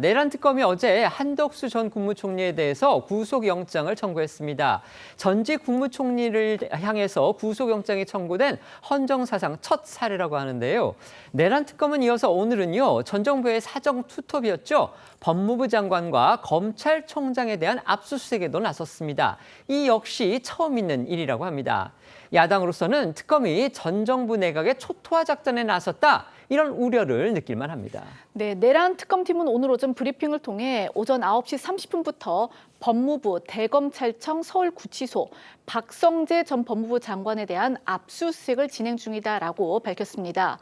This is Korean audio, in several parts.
내란 특검이 어제 한덕수 전 국무총리에 대해서 구속영장을 청구했습니다. 전직 국무총리를 향해서 구속영장이 청구된 헌정사상 첫 사례라고 하는데요. 내란 특검은 이어서 오늘은요, 전 정부의 사정 투톱이었죠. 법무부 장관과 검찰총장에 대한 압수수색에도 나섰습니다. 이 역시 처음 있는 일이라고 합니다. 야당으로서는 특검이 전 정부 내각의 초토화 작전에 나섰다, 이런 우려를 느낄만 합니다. 네, 내란 특검팀은 오늘 오전 브리핑을 통해 오전 9시 30분부터 법무부, 대검찰청, 서울구치소, 박성재 전 법무부 장관에 대한 압수수색을 진행 중이다라고 밝혔습니다.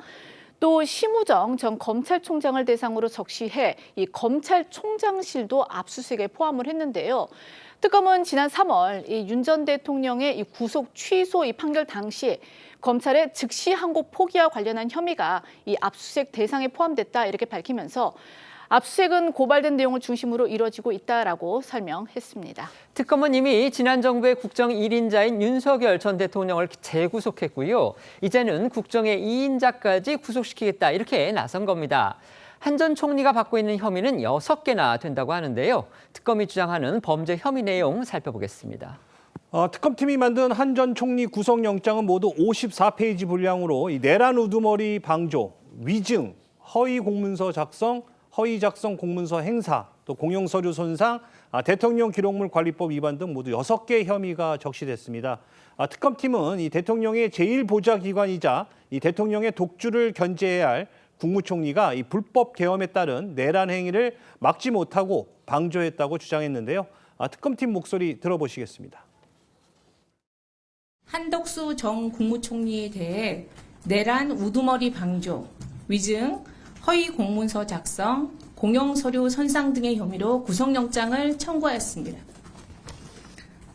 또 심우정 전 검찰총장을 대상으로 적시해 이 검찰총장실도 압수수색에 포함을 했는데요. 특검은 지난 3월 윤 전 대통령의 이 구속 취소 이 판결 당시 검찰의 즉시 항고 포기와 관련한 혐의가 이 압수수색 대상에 포함됐다 이렇게 밝히면서 압수수색은 고발된 내용을 중심으로 이루어지고 있다라고 설명했습니다. 특검은 이미 지난 정부의 국정 1인자인 윤석열 전 대통령을 재구속했고요. 이제는 국정의 2인자까지 구속시키겠다, 이렇게 나선 겁니다. 한 전 총리가 받고 있는 혐의는 6개나 된다고 하는데요. 특검이 주장하는 범죄 혐의 내용 살펴보겠습니다. 특검팀이 만든 한 전 총리 구속영장은 모두 54페이지 분량으로 이 내란 우두머리 방조, 위증, 허위 공문서 작성, 허위 작성 공문서 행사, 또 공용서류 손상, 대통령 기록물 관리법 위반 등 모두 6개 혐의가 적시됐습니다. 특검팀은 이 대통령의 제1보좌기관이자 이 대통령의 독주를 견제해야 할 국무총리가 이 불법 계엄에 따른 내란 행위를 막지 못하고 방조했다고 주장했는데요. 특검팀 목소리 들어보시겠습니다. 한덕수 전 국무총리에 대해 내란 우두머리 방조, 위증, 허위 공문서 작성, 공용서류 손상 등의 혐의로 구속영장을 청구하였습니다.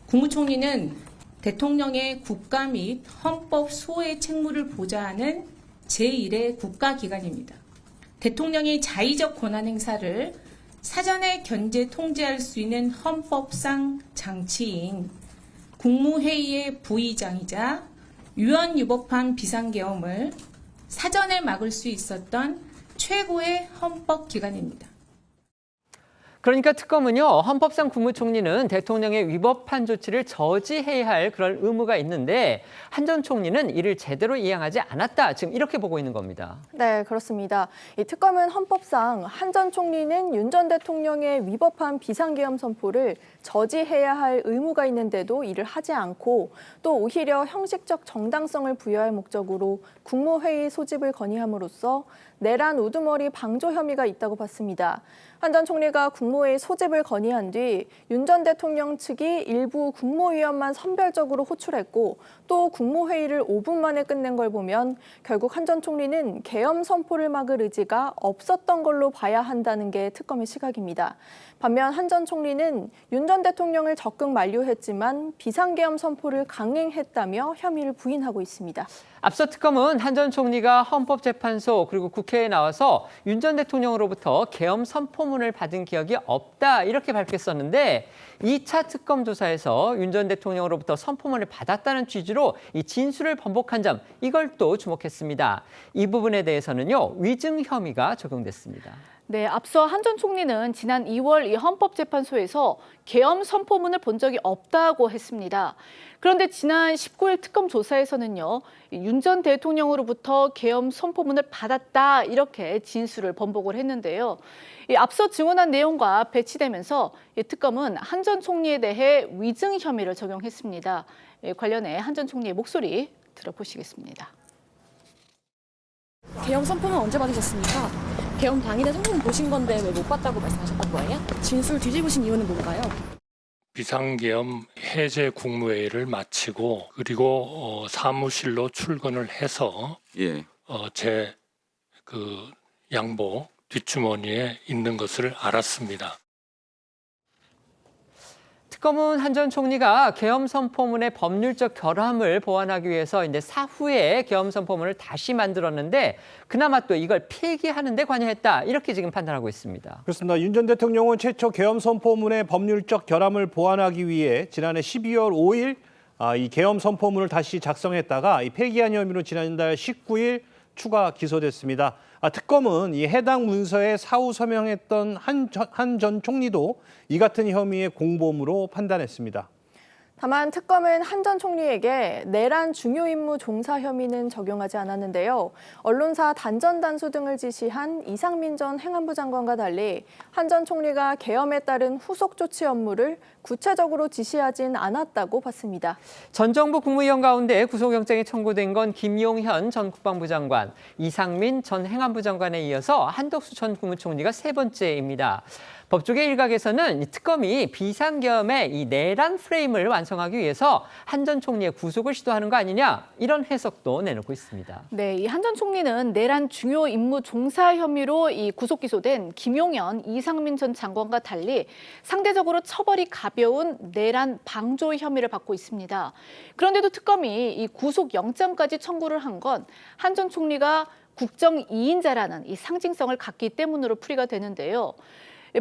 국무총리는 대통령의 국가 및 헌법 소의 책무를 보좌하는 제1의 국가기관입니다. 대통령이 자의적 권한 행사를 사전에 견제 통제할 수 있는 헌법상 장치인 국무회의의 부의장이자 유언유법한 비상계엄을 사전에 막을 수 있었던 최고의 헌법기관입니다. 그러니까 특검은요, 헌법상 국무총리는 대통령의 위법한 조치를 저지해야 할 그런 의무가 있는데 한 전 총리는 이를 제대로 이행하지 않았다, 지금 이렇게 보고 있는 겁니다. 네, 그렇습니다. 이 특검은 헌법상 한 전 총리는 윤 전 대통령의 위법한 비상계엄 선포를 저지해야 할 의무가 있는데도 이를 하지 않고 또 오히려 형식적 정당성을 부여할 목적으로 국무회의 소집을 건의함으로써 내란 우두머리 방조 혐의가 있다고 봤습니다. 한 전 총리가 국무회의 소집을 건의한 뒤 윤 전 대통령 측이 일부 국무위원만 선별적으로 호출했고 또 국무회의를 5분 만에 끝낸 걸 보면 결국 한 전 총리는 계엄 선포를 막을 의지가 없었던 걸로 봐야 한다는 게 특검의 시각입니다. 반면 한 전 총리는 윤 전 대통령을 적극 만류했지만 비상계엄 선포를 강행했다며 혐의를 부인하고 있습니다. 앞서 특검은 한 전 총리가 헌법재판소 그리고 국회에 나와서 윤 전 대통령으로부터 계엄 선포문을 받은 기억이 없다, 이렇게 밝혔었는데 2차 특검 조사에서 윤 전 대통령으로부터 선포문을 받았다는 취지로 이 진술을 번복한 점, 이걸 또 주목했습니다. 이 부분에 대해서는요, 위증 혐의가 적용됐습니다. 네, 앞서 한 전 총리는 지난 2월 이 헌법재판소에서 계엄 선포문을 본 적이 없다고 했습니다. 그런데 지난 19일 특검 조사에서는요, 윤 전 대통령으로부터 계엄 선포문을 받았다, 이렇게 진술을 번복을 했는데요. 앞서 증언한 내용과 배치되면서 특검은 한 전 총리에 대해 위증 혐의를 적용했습니다. 관련해 한 전 총리의 목소리 들어보시겠습니다. 계엄 선포는 언제 받으셨습니까? 계엄 당일에 선포문 보신 건데 왜 못 봤다고 말씀하셨던 거예요? 진술 뒤집으신 이유는 뭔가요? 비상계엄 해제 국무회의를 마치고 그리고 사무실로 출근을 해서 제 양복 뒷주머니에 있는 것을 알았습니다. 특검은 한 전 총리가 계엄 선포문의 법률적 결함을 보완하기 위해서 이제 사후에 계엄 선포문을 다시 만들었는데 그나마 또 이걸 폐기하는 데 관여했다, 이렇게 지금 판단하고 있습니다. 그렇습니다. 윤 전 대통령은 최초 계엄 선포문의 법률적 결함을 보완하기 위해 지난해 12월 5일 이 계엄 선포문을 다시 작성했다가 이 폐기한 혐의로 지난달 19일 추가 기소됐습니다. 특검은 이 해당 문서에 사후 서명했던 한 전 총리도 이 같은 혐의의 공범으로 판단했습니다. 다만 특검은 한 전 총리에게 내란 중요 임무 종사 혐의는 적용하지 않았는데요. 언론사 단전 단수 등을 지시한 이상민 전 행안부 장관과 달리 한 전 총리가 계엄에 따른 후속 조치 업무를 구체적으로 지시하진 않았다고 봤습니다. 전 정부 국무위원 가운데 구속영장이 청구된 건 김용현 전 국방부 장관, 이상민 전 행안부 장관에 이어서 한덕수 전 국무총리가 세 번째입니다. 법조계 일각에서는 이 특검이 비상계엄의 이 내란 프레임을 완성하기 위해서 한 전 총리의 구속을 시도하는 거 아니냐 이런 해석도 내놓고 있습니다. 네, 이 한 전 총리는 내란 중요 임무 종사 혐의로 이 구속 기소된 김용현, 이상민 전 장관과 달리 상대적으로 처벌이 가벼운 내란 방조 혐의를 받고 있습니다. 그런데도 특검이 이 구속 영장까지 청구를 한 건 한 전 총리가 국정 2인자라는 이 상징성을 갖기 때문으로 풀이가 되는데요.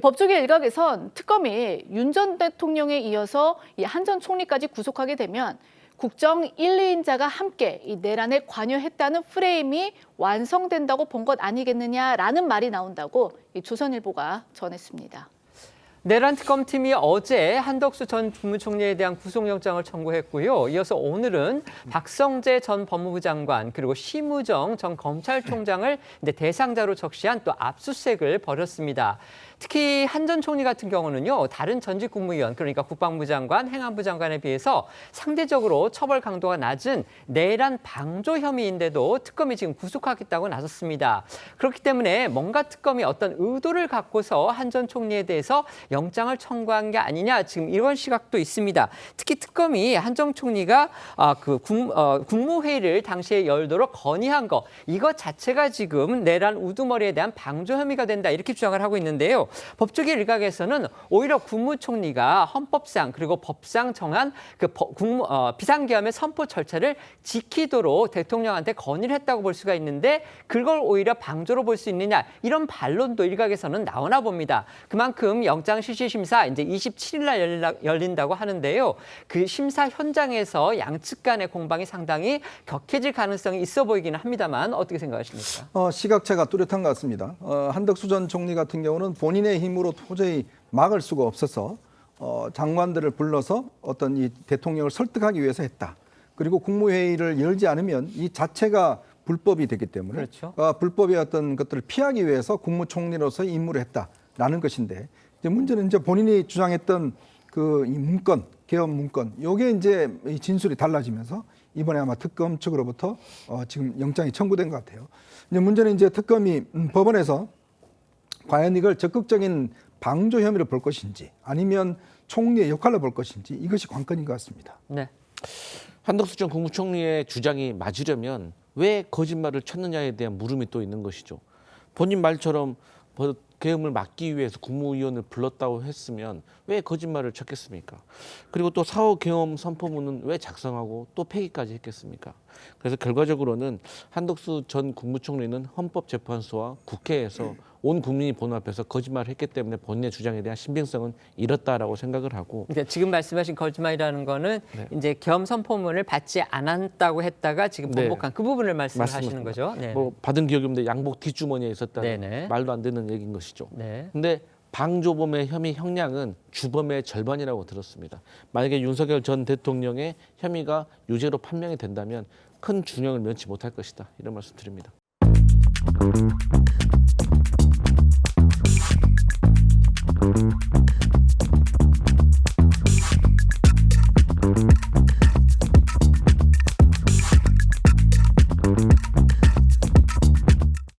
법조계 일각에선 특검이 윤 전 대통령에 이어서 이 한 전 총리까지 구속하게 되면 국정 1, 2인자가 함께 이 내란에 관여했다는 프레임이 완성된다고 본 것 아니겠느냐라는 말이 나온다고 이 조선일보가 전했습니다. 내란 특검팀이 어제 한덕수 전 국무총리에 대한 구속영장을 청구했고요. 이어서 오늘은 박성재 전 법무부 장관 그리고 심우정 전 검찰총장을 대상자로 적시한 또 압수수색을 벌였습니다. 특히 한 전 총리 같은 경우는요, 다른 전직 국무위원 그러니까 국방부 장관, 행안부 장관에 비해서 상대적으로 처벌 강도가 낮은 내란 방조 혐의인데도 특검이 지금 구속하겠다고 나섰습니다. 그렇기 때문에 뭔가 특검이 어떤 의도를 갖고서 한 전 총리에 대해서 영장을 청구한 게 아니냐 지금 이런 시각도 있습니다. 특히 특검이 한 전 총리가 국무회의를 당시에 열도록 건의한 거 이것 자체가 지금 내란 우두머리에 대한 방조 혐의가 된다 이렇게 주장을 하고 있는데요. 법조계 일각에서는 오히려 국무총리가 헌법상 그리고 법상 정한 비상계엄의 선포 절차를 지키도록 대통령한테 건의를 했다고 볼 수가 있는데 그걸 오히려 방조로 볼 수 있느냐 이런 반론도 일각에서는 나오나 봅니다. 그만큼 영장 실시 심사 이제 27일 날 열린다고 하는데요. 그 심사 현장에서 양측 간의 공방이 상당히 격해질 가능성이 있어 보이기는 합니다만 어떻게 생각하십니까? 시각차가 뚜렷한 것 같습니다. 한덕수 전 총리 같은 경우는 본인의 힘으로 도저히 막을 수가 없어서 장관들을 불러서 어떤 이 대통령을 설득하기 위해서 했다. 그리고 국무회의를 열지 않으면 이 자체가 불법이 되기 때문에 그렇죠. 불법의 어떤 것들을 피하기 위해서 국무총리로서 임무를 했다라는 것인데 이제 문제는 이제 본인이 주장했던 그 이 문건, 계엄 문건, 요게 이제 이 진술이 달라지면서 이번에 아마 특검 측으로부터 지금 영장이 청구된 것 같아요. 이제 문제는 이제 특검이 법원에서 과연 이걸 적극적인 방조 혐의로 볼 것인지 아니면 총리의 역할로 볼 것인지 이것이 관건인 것 같습니다. 네. 한덕수 전 국무총리의 주장이 맞으려면 왜 거짓말을 쳤느냐에 대한 물음이 또 있는 것이죠. 본인 말처럼 계엄을 막기 위해서 국무위원을 불렀다고 했으면 왜 거짓말을 쳤겠습니까? 그리고 또 4.5 계엄 선포문은 왜 작성하고 또 폐기까지 했겠습니까? 그래서 결과적으로는 한덕수 전 국무총리는 헌법재판소와 국회에서 온 국민이 보는 앞에서 거짓말을 했기 때문에 본인의 주장에 대한 신빙성은 잃었다라고 생각을 하고 그러니까 지금 말씀하신 거짓말이라는 거는 이제 계엄 선포문을 받지 않았다고 했다가 지금 번복한 그 부분을 말씀하시는 거죠. 네. 뭐 받은 기억이 없는데 양복 뒷주머니에 있었다는 네네. 말도 안 되는 얘기인 것이죠. 네. 근데 방조범의 혐의 형량은 주범의 절반이라고 들었습니다. 만약에 윤석열 전 대통령의 혐의가 유죄로 판명이 된다면 큰 중형을 면치 못할 것이다. 이런 말씀 드립니다.